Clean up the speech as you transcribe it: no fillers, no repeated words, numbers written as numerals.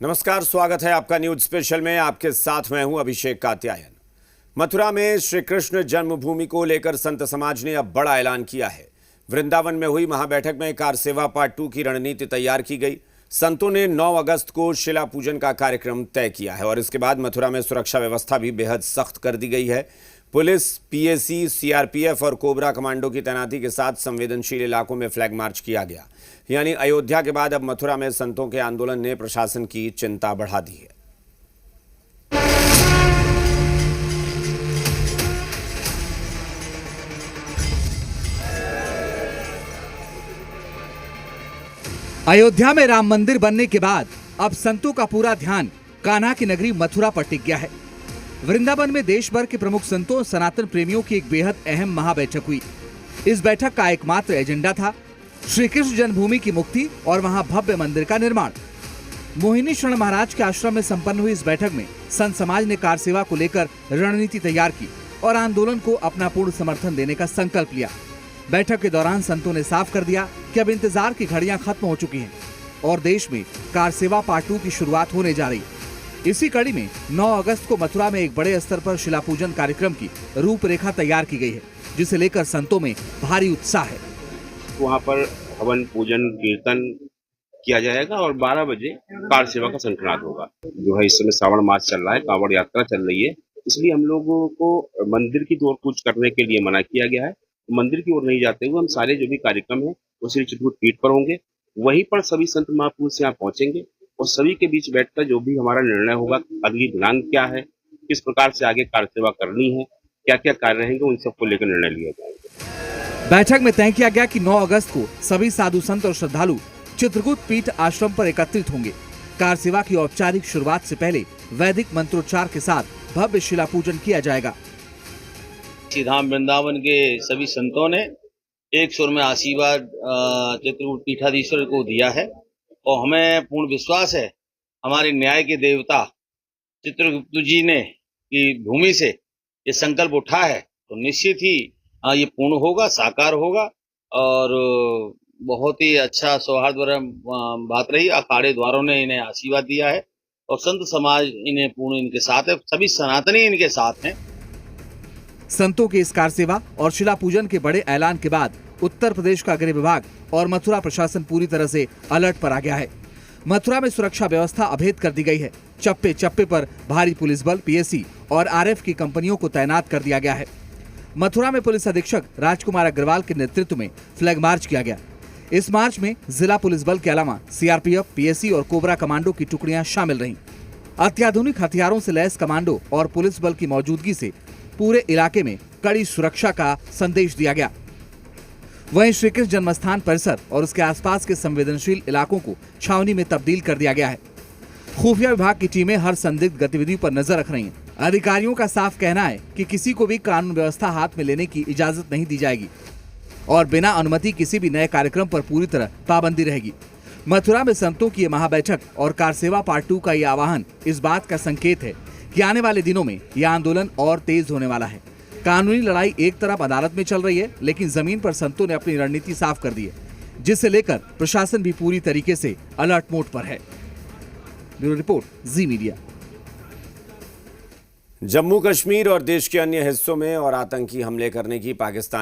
नमस्कार, स्वागत है आपका न्यूज स्पेशल में। आपके साथ मैं हूं अभिषेक कात्यायन। मथुरा में श्री कृष्ण जन्मभूमि को लेकर संत समाज ने अब बड़ा ऐलान किया है। वृंदावन में हुई महाबैठक में कार सेवा पार्ट 2 की रणनीति तैयार की गई। संतों ने 9 अगस्त को शिला पूजन का कार्यक्रम तय किया है और इसके बाद मथुरा में सुरक्षा व्यवस्था भी बेहद सख्त कर दी गई है। पुलिस, पीएसी, सीआरपीएफ और कोबरा कमांडो की तैनाती के साथ संवेदनशील इलाकों में फ्लैग मार्च किया गया। यानी अयोध्या के बाद अब मथुरा में संतों के आंदोलन ने प्रशासन की चिंता बढ़ा दी है। अयोध्या में राम मंदिर बनने के बाद अब संतों का पूरा ध्यान कान्हा की नगरी मथुरा पर टिक गया है। वृंदावन में देश भर के प्रमुख संतों और सनातन प्रेमियों की एक बेहद अहम महाबैठक हुई। इस बैठक का एकमात्र एजेंडा था श्री कृष्ण जन्मभूमि की मुक्ति और वहां भव्य मंदिर का निर्माण। मोहिनी शरण महाराज के आश्रम में संपन्न हुई इस बैठक में संत समाज ने कार सेवा को लेकर रणनीति तैयार की और आंदोलन को अपना पूर्ण समर्थन देने का संकल्प लिया। बैठक के दौरान संतों ने साफ कर दिया कि अब इंतजार की घड़ियां खत्म हो चुकी हैं और देश में कार सेवा पार्ट 2 की शुरुआत होने जा रही। इसी कड़ी में 9 अगस्त को मथुरा में एक बड़े स्तर पर शिला पूजन कार्यक्रम की रूपरेखा तैयार की गई है, जिसे लेकर संतों में भारी उत्साह है। वहाँ पर हवन, पूजन, कीर्तन किया जाएगा और 12 बजे कार सेवा का संकल्प होगा। जो है इस समय श्रावण मास चल रहा है, कांवड़ यात्रा चल रही है, इसलिए हम लोगों को मंदिर की ओर कूच करने के लिए मना किया गया है। मंदिर की ओर नहीं जाते हुए हम सारे जो भी कार्यक्रम है वो श्री चित्रकूट पीठ पर होंगे। वहीं पर सभी संत महापुरुष यहाँ पहुंचेंगे और सभी के बीच बैठकर जो भी हमारा निर्णय होगा, अगली दिनांक क्या है, किस प्रकार से आगे कार सेवा करनी है, क्या क्या कार्य रहेंगे, उन सबको लेकर निर्णय लिया जाएगा। बैठक में तय किया गया कि 9 अगस्त को सभी साधु संत और श्रद्धालु चित्रकूट पीठ आश्रम पर एकत्रित होंगे। कार सेवा की औपचारिक शुरुआत से पहले वैदिक मंत्रोच्चार के साथ भव्य शिला पूजन किया जाएगा। श्री धाम वृंदावन के सभी संतों ने एक सुर में आशीर्वाद चित्रकूट पीठाधीश्वर को दिया है और हमें पूर्ण विश्वास है हमारे न्याय के देवता चित्रगुप्त जी ने की भूमि से ये संकल्प उठा है तो निश्चित ही ये पूर्ण होगा, साकार होगा और बहुत ही अच्छा सौहार्द बात रही। अखाड़े द्वारों ने इन्हें आशीर्वाद दिया है और संत समाज इन्हें पूर्ण इनके साथ है, सभी सनातनी इनके साथ हैं। संतों के इस कार सेवा और शिला पूजन के बड़े ऐलान के बाद उत्तर प्रदेश का गृह विभाग और मथुरा प्रशासन पूरी तरह से अलर्ट पर आ गया है। मथुरा में सुरक्षा व्यवस्था अभेद कर दी गई है। चप्पे चप्पे पर भारी पुलिस बल, पीएसी और आरएफ की कंपनियों को तैनात कर दिया गया है। मथुरा में पुलिस अधीक्षक राजकुमार अग्रवाल के नेतृत्व में फ्लैग मार्च किया गया। इस मार्च में जिला पुलिस बल के अलावा सीआरपीएफ, पीएसी और कोबरा कमांडो की टुकड़ियां शामिल रहीं। अत्याधुनिक हथियारों से लैस कमांडो और पुलिस बल की मौजूदगी से पूरे इलाके में कड़ी सुरक्षा का संदेश दिया गया। वहीं श्री कृष्ण जन्मस्थान परिसर और उसके आसपास के संवेदनशील इलाकों को छावनी में तब्दील कर दिया गया है। खुफिया विभाग की टीमें हर संदिग्ध गतिविधि पर नजर रख रही हैं। अधिकारियों का साफ कहना है कि किसी को भी कानून व्यवस्था हाथ में लेने की इजाजत नहीं दी जाएगी और बिना अनुमति किसी भी नए कार्यक्रम पर पूरी तरह पाबंदी रहेगी। मथुरा में संतों की ये महाबैठक और कार सेवा पार्ट 2 का ये आह्वान इस बात का संकेत है कि आने वाले दिनों में यह आंदोलन और तेज होने वाला है। कानूनी लड़ाई एक तरफ अदालत में चल रही है, लेकिन जमीन पर संतों ने अपनी रणनीति साफ कर दी है, जिसे लेकर प्रशासन भी पूरी तरीके से अलर्ट मोड पर है। ब्यूरो रिपोर्ट, जी मीडिया। जम्मू कश्मीर और देश के अन्य हिस्सों में और आतंकी हमले करने की पाकिस्तान